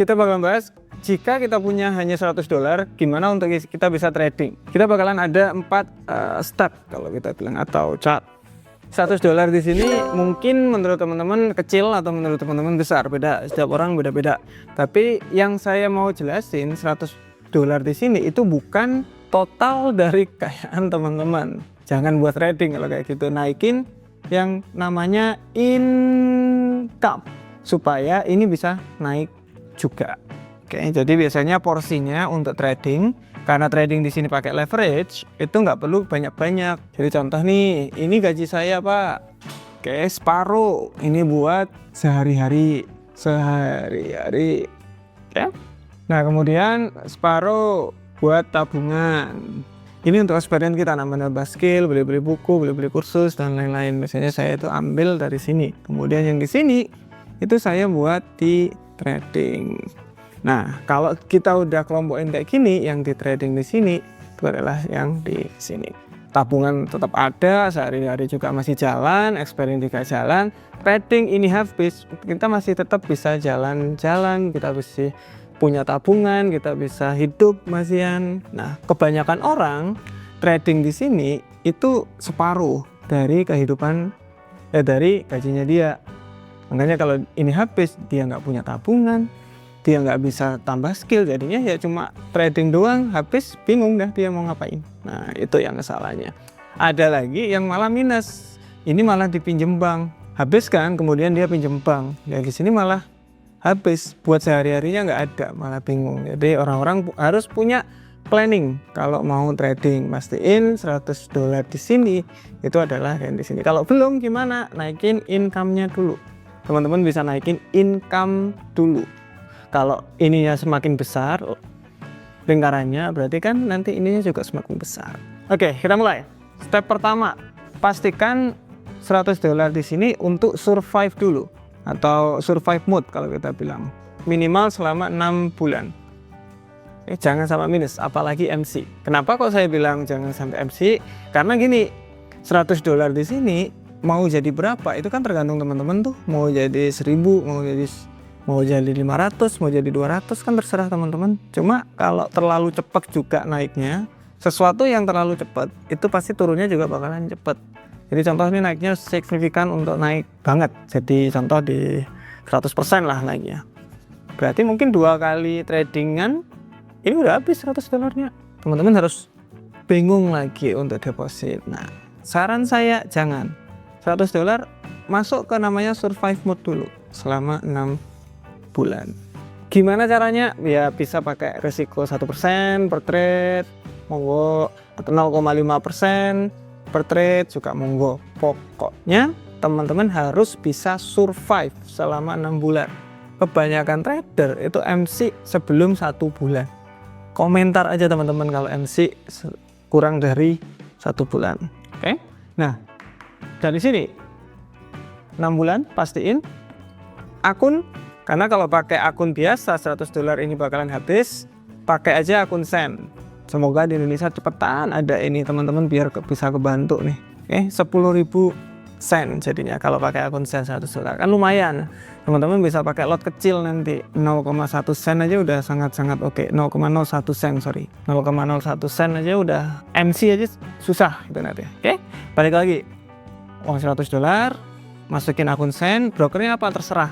kita bakalan bahas jika kita punya hanya $100, gimana untuk kita bisa trading. Kita bakalan ada 4 step kalau kita bilang atau chart. $100 di sini mungkin menurut teman-teman kecil atau menurut teman-teman besar, beda, setiap orang beda-beda. Tapi yang saya mau jelasin, $100 di sini itu bukan total dari kekayaan teman-teman. Jangan buat trading kalau kayak gitu. Naikin yang namanya income supaya ini bisa naik juga. Oke, jadi biasanya porsinya untuk trading, karena trading di sini pakai leverage, itu nggak perlu banyak-banyak. Jadi contoh nih, ini gaji saya Pak, oke, separuh ini buat sehari-hari, oke. Nah kemudian separuh buat tabungan. Ini untuk experience kita, nambah skill, beli-beli buku, beli-beli kursus dan lain-lain. Biasanya saya itu ambil dari sini. Kemudian yang di sini itu saya buat di trading. Nah, kalau kita udah kelompokin kayak gini, yang di trading di sini itu adalah yang di sini. Tabungan tetap ada, sehari-hari juga masih jalan, experience juga jalan. Trading ini habis, kita masih tetap bisa jalan-jalan, kita masih punya tabungan, kita bisa hidup masihan. Nah, kebanyakan orang trading di sini itu separuh dari kehidupan, dari gajinya dia. Makanya kalau ini habis, dia nggak punya tabungan, dia nggak bisa tambah skill, jadinya ya cuma trading doang, habis bingung dah dia mau ngapain. Nah itu yang kesalahannya. Ada lagi yang malah minus, ini malah dipinjem bank, habis kan, kemudian dia pinjem bank, ya di sini malah habis, buat sehari-harinya nggak ada, malah bingung. Jadi orang-orang harus punya planning kalau mau trading. Pastiin $100 di sini itu adalah yang di sini. Kalau belum gimana, naikin income-nya dulu. Teman-teman bisa naikin income dulu. Kalau ininya semakin besar lingkarannya, berarti kan nanti ininya juga semakin besar. Oke, kita mulai. Step pertama, pastikan $100 di sini untuk survive dulu, atau survive mode kalau kita bilang. Minimal selama 6 bulan. Jangan sampai minus, apalagi MC. Kenapa kok saya bilang jangan sampai MC? Karena gini, $100 di sini mau jadi berapa itu kan tergantung teman-teman tuh. Mau jadi 1000, mau jadi 500, mau jadi 200 kan terserah teman-teman. Cuma kalau terlalu cepat juga naiknya, sesuatu yang terlalu cepat itu pasti turunnya juga bakalan cepat. Jadi contoh ini naiknya signifikan untuk naik banget. Jadi contoh di 100% lah naiknya. Berarti mungkin 2 kali tradingan ini udah habis $100-nya. Teman-teman harus bingung lagi untuk deposit. Nah, saran saya jangan. $100 masuk ke namanya survive mode dulu selama 6 bulan. Gimana caranya? Ya bisa pakai risiko 1% per trade, monggo, atau 0,5% per trade juga monggo. Pokoknya teman-teman harus bisa survive selama 6 bulan. Kebanyakan trader itu MC sebelum 1 bulan. Komentar aja teman-teman kalau MC kurang dari 1 bulan. Oke? Nah, dari sini 6 bulan pastiin akun. Karena kalau pakai akun biasa $100 ini bakalan habis, pakai aja akun Sen. Semoga di Indonesia cepetan ada ini teman-teman biar bisa kebantu nih. Oke, 10.000 sen jadinya kalau pakai akun Sen $100 kan lumayan. Teman-teman bisa pakai lot kecil nanti 0,1 sen aja udah sangat-sangat oke. 0,01 sen sorry, 0,01 sen aja udah MC aja susah gitu nanti. Oke, balik lagi uang $100. Masukin akun Sen, brokernya apa terserah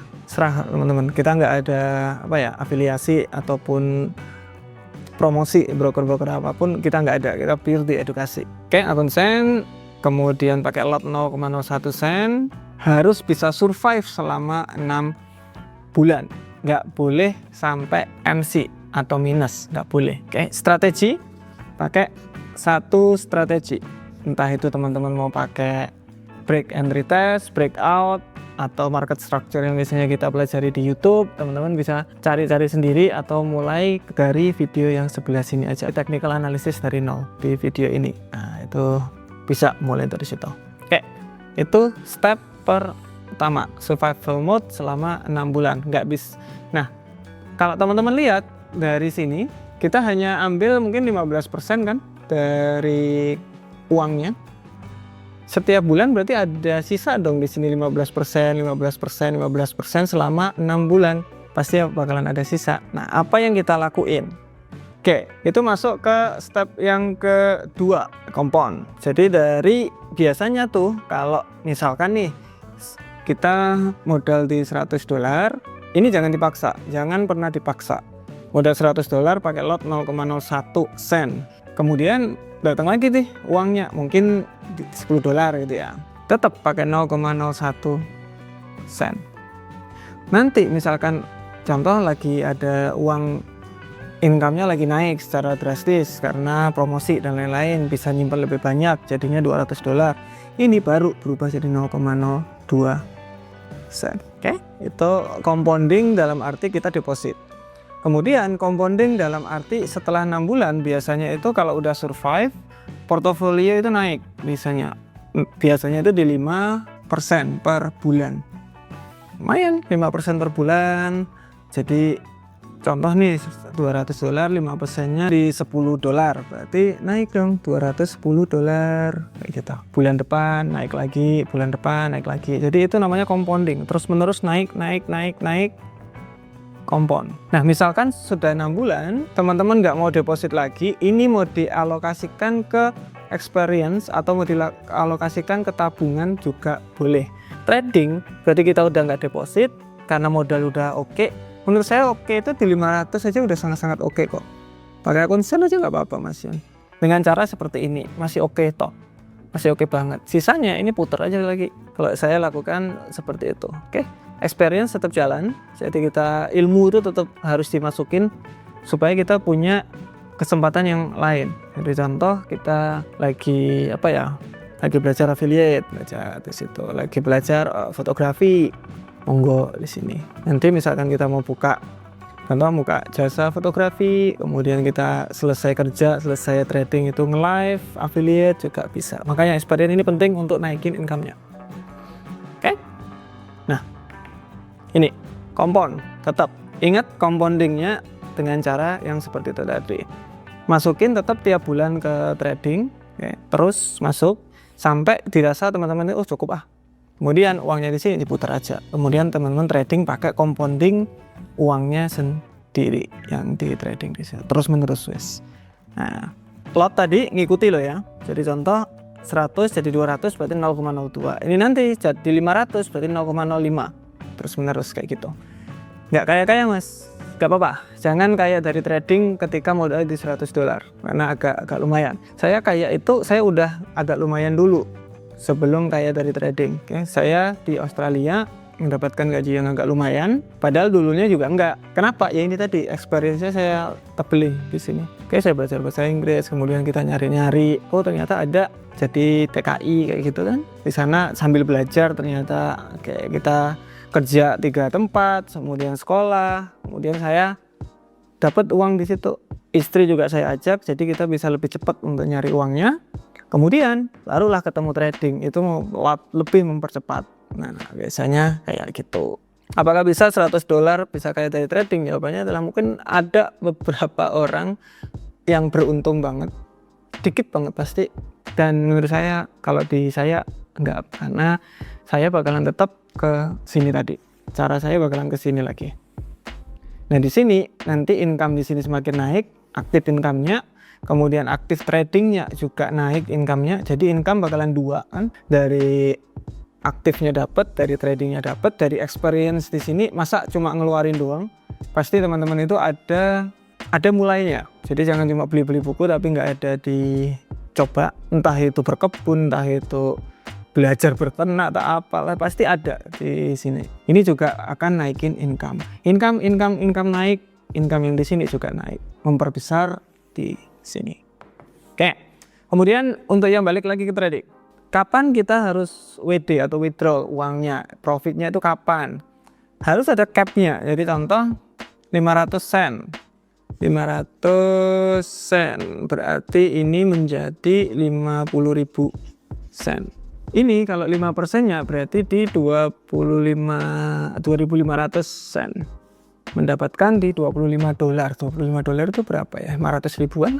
teman-teman. Kita nggak ada afiliasi ataupun promosi broker-broker apapun, kita nggak ada, kita pure di edukasi. Oke, akun Sen, kemudian pakai lot 0,01 sen, harus bisa survive selama 6 bulan. Nggak boleh sampai MC atau minus, nggak boleh. Oke, strategi, pakai 1 strategi. Entah itu teman-teman mau pakai break and retest, breakout, atau market structure yang biasanya kita pelajari di YouTube, teman-teman bisa cari-cari sendiri atau mulai dari video yang sebelah sini aja, technical analysis dari nol di video ini. Nah, itu bisa mulai dari situ. Oke, itu step pertama, survival mode selama 6 bulan, nggak bisa. Nah, kalau teman-teman lihat dari sini, kita hanya ambil mungkin 15% kan dari uangnya. Setiap bulan berarti ada sisa dong di sini 15% selama 6 bulan. pasti bakalan ada sisa. Nah, apa yang kita lakuin? Oke, itu masuk ke step yang kedua, compound. Jadi dari biasanya tuh kalau misalkan nih kita modal di $100, ini jangan dipaksa, jangan pernah dipaksa. Modal $100 pakai lot 0,01 sen. Kemudian datang lagi nih uangnya mungkin $10 gitu ya. Tetap pakai 0,01 sen. Nanti misalkan contoh lagi ada uang income-nya lagi naik secara drastis karena promosi dan lain-lain, bisa nyimpan lebih banyak jadinya $200. Ini baru berubah jadi 0,02 sen. Oke, itu compounding dalam arti kita deposit. Kemudian compounding dalam arti setelah 6 bulan biasanya itu kalau udah survive, portofolio itu naik biasanya itu di 5% per bulan. Lumayan 5% per bulan. Jadi contoh nih $200, 5%-nya di $10, berarti naik dong $210 kayak gitu. Bulan depan naik lagi, bulan depan naik lagi. Jadi itu namanya compounding, terus menerus naik compound. Nah, misalkan sudah 6 bulan teman-teman nggak mau deposit lagi, ini mau dialokasikan ke experience atau mau dialokasikan ke tabungan juga boleh. Trading berarti kita udah nggak deposit karena modal udah oke. Menurut saya oke itu di 500 aja udah sangat-sangat oke kok. Pakai akun sen aja nggak apa-apa Mas Yon. Dengan cara seperti ini masih oke toh, masih oke banget. Sisanya ini puter aja lagi. Kalau saya lakukan seperti itu, oke. Experience tetap jalan, jadi kita ilmu itu tetap harus dimasukin supaya kita punya kesempatan yang lain. Jadi contoh kita lagi lagi belajar affiliate, belajar di situ, lagi belajar fotografi, monggo di sini. Nanti misalkan kita mau buka jasa fotografi, kemudian kita selesai kerja, selesai trading itu nge-live, affiliate juga bisa. Makanya experience ini penting untuk naikin income-nya. Oke? Nah, ini compound, tetap ingat compoundingnya dengan cara yang seperti itu tadi. Masukin tetap tiap bulan ke trading, okay. Terus masuk sampai dirasa teman-teman itu cukup Kemudian uangnya di sini diputar aja. Kemudian teman-teman trading pakai compounding uangnya sendiri yang di trading di sini. Terus menerus wes. Nah, lot tadi ngikuti loh ya. Jadi contoh 100 jadi 200 berarti 0,02. Ini nanti jadi 500 berarti 0,05. Terus menerus kayak gitu. Nggak kaya-kaya Mas. Gak apa-apa, jangan kaya dari trading ketika modal di $100 karena agak lumayan. Saya kaya itu saya udah agak lumayan dulu sebelum kaya dari trading. Oke, saya di Australia mendapatkan gaji yang agak lumayan, padahal dulunya juga enggak. Kenapa? Ya ini tadi experience-nya saya tebeli di sini. Oke, saya belajar bahasa Inggris, kemudian kita nyari-nyari. Oh ternyata ada jadi TKI kayak gitu kan. Di sana sambil belajar ternyata kayak kita kerja 3 tempat, kemudian sekolah, kemudian saya dapat uang di situ. Istri juga saya ajak, jadi kita bisa lebih cepat untuk nyari uangnya. Kemudian barulah ketemu trading, itu lebih mempercepat. Nah, biasanya kayak gitu. Apakah bisa $100 bisa kayak dari trading? Jawabannya adalah mungkin ada beberapa orang yang beruntung banget, dikit banget pasti. Dan menurut saya kalau di saya enggak, karena saya bakalan tetap ke sini tadi. Cara saya bakalan ke sini lagi. Nah, di sini nanti income di sini semakin naik, aktif income-nya, kemudian aktif trading-nya juga naik income-nya. Jadi income bakalan 2 kan. Dari aktifnya dapat, dari trading-nya dapat, dari experience di sini masa cuma ngeluarin doang. Pasti teman-teman itu ada mulainya. Jadi jangan cuma beli-beli buku tapi nggak ada dicoba, entah itu berkebun, entah itu belajar berternak atau apalah, pasti ada di sini. Ini juga akan naikin income naik, income yang di sini juga naik, memperbesar di sini. Oke. Kemudian untuk yang balik lagi ke trading, kapan kita harus WD atau withdraw uangnya, profitnya itu kapan? Harus ada cap-nya. Jadi contoh 500 sen. 500 sen berarti ini menjadi 50.000 sen. Ini kalau 5%-nya berarti di 2.500 sen. Mendapatkan di $25. $25 itu berapa ya? 500 ribuan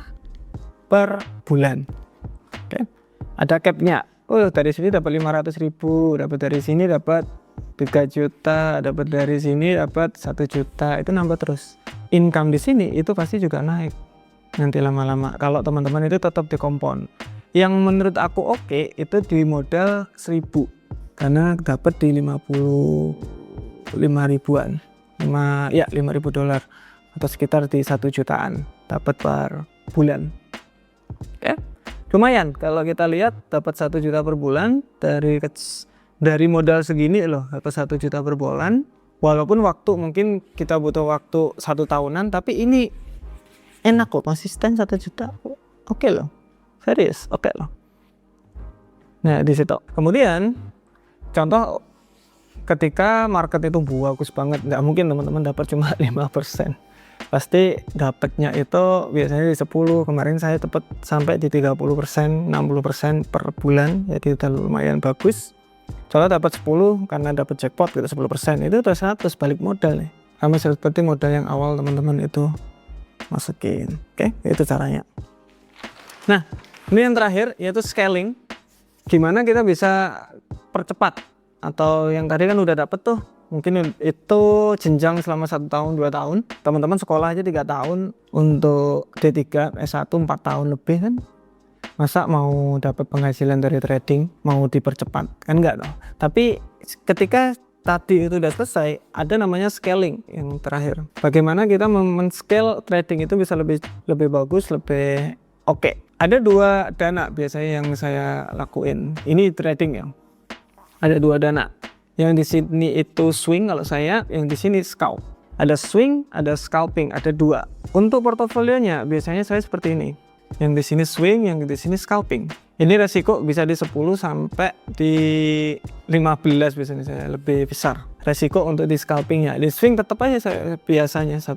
per bulan. Oke. Ada cap-nya. Oh, dari sini dapat 500.000, dapat dari sini dapat 3 juta, dapat dari sini dapat 1 juta, itu nambah terus. Income di sini itu pasti juga naik nanti lama-lama kalau teman-teman itu tetap di compound. Yang menurut aku oke itu di modal 1000 karena dapat di 55 ribuan, 5.000 dolar atau sekitar di 1 jutaan dapat per bulan. Oke, lumayan kalau kita lihat dapat 1 juta per bulan dari modal segini loh, dapat 1 juta per bulan. Walaupun waktu mungkin kita butuh waktu 1 tahunan, tapi ini enak kok, konsisten 1 juta. Oke loh, serius, oke loh. Nah di situ. Kemudian contoh ketika market itu bagus banget, nggak mungkin teman-teman dapat cuma 5%. Pasti dapatnya itu biasanya di 10. Kemarin saya dapat sampai di 30%, 60% per bulan, jadi udah lumayan bagus. Contoh dapat 10 karena dapat jackpot gitu 10%, itu udah 100 balik modal nih. Sama seperti modal yang awal teman-teman itu masukin. Oke, itu caranya. Nah, ini yang terakhir yaitu scaling. Gimana kita bisa percepat, atau yang tadi kan udah dapet tuh, mungkin itu jenjang selama 1 tahun 2 tahun, teman-teman sekolah aja 3 tahun, untuk D3 S1 4 tahun lebih kan, masa mau dapat penghasilan dari trading mau dipercepat kan, enggak dong. Tapi ketika tadi itu udah selesai, ada namanya scaling yang terakhir. Bagaimana kita men-scale trading itu bisa lebih bagus, lebih oke. Ada 2 dana biasanya yang saya lakuin. Ini trading ya. Ada 2 dana. Yang di sini itu swing kalau saya, yang di sini scalp. Ada swing, ada scalping, ada 2. Untuk portofolionya biasanya saya seperti ini. Yang di sini swing, yang di sini scalping. Ini resiko bisa di 10 sampai di 15 biasanya saya lebih besar. Resiko untuk di scalpingnya. Di swing tetap aja saya biasanya 1%.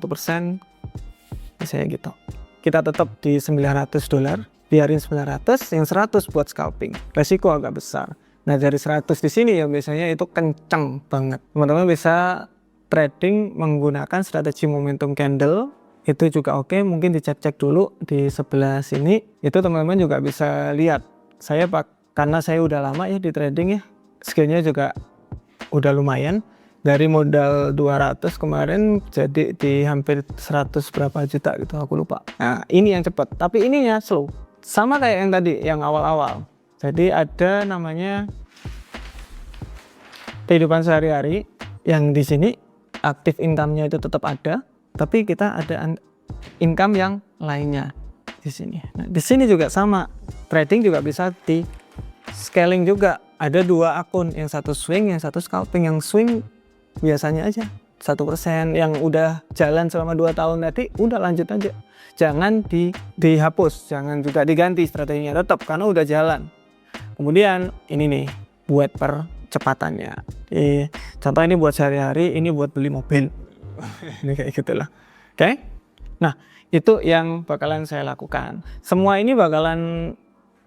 Biasanya gitu. Kita tetap di 900 dolar, biarin 900, yang 100 buat scalping. Resiko agak besar. Nah dari 100 di sini ya biasanya itu kenceng banget. Teman-teman bisa trading menggunakan strategi momentum candle, itu juga oke. Mungkin dicek-cek dulu di sebelah sini, itu teman-teman juga bisa lihat. Saya karena saya udah lama ya di trading ya, skillnya juga udah lumayan. Dari modal 200 kemarin jadi di hampir 100 berapa juta gitu, aku lupa. Nah ini yang cepat, tapi ininya slow. Sama kayak yang tadi, yang awal-awal. Jadi ada namanya kehidupan sehari-hari, yang di sini aktif income-nya itu tetap ada, tapi kita ada income yang lainnya di sini. Nah, di sini juga sama, trading juga bisa di scaling juga. Ada 2 akun, yang satu swing, yang satu scalping. Yang swing biasanya aja 1%, yang udah jalan selama 2 tahun tadi udah lanjut aja. Jangan dihapus, jangan juga diganti strateginya, tetap karena udah jalan. Kemudian ini nih buat percepatannya. Contoh ini buat sehari-hari, ini buat beli mobil. Ini kayak gitulah. Oke? Nah, itu yang bakalan saya lakukan. Semua ini bakalan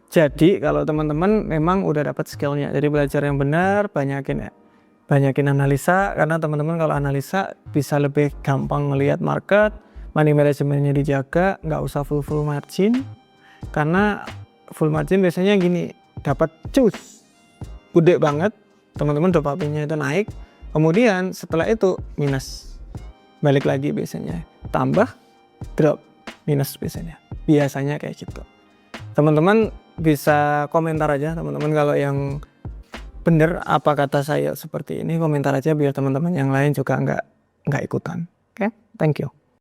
jadi kalau teman-teman memang udah dapat skillnya. Jadi belajar yang benar, banyakin analisa, karena teman-teman kalau analisa bisa lebih gampang melihat market, money managementnya dijaga, nggak usah full margin. Karena full margin biasanya gini, dapat cus gede banget, teman-teman dopaminnya itu naik, kemudian setelah itu minus, balik lagi biasanya, tambah, drop, minus biasanya kayak gitu. Teman-teman bisa komentar aja, teman-teman kalau yang bener apa kata saya seperti ini, komentar aja biar teman-teman yang lain juga nggak ikutan. Oke, thank you.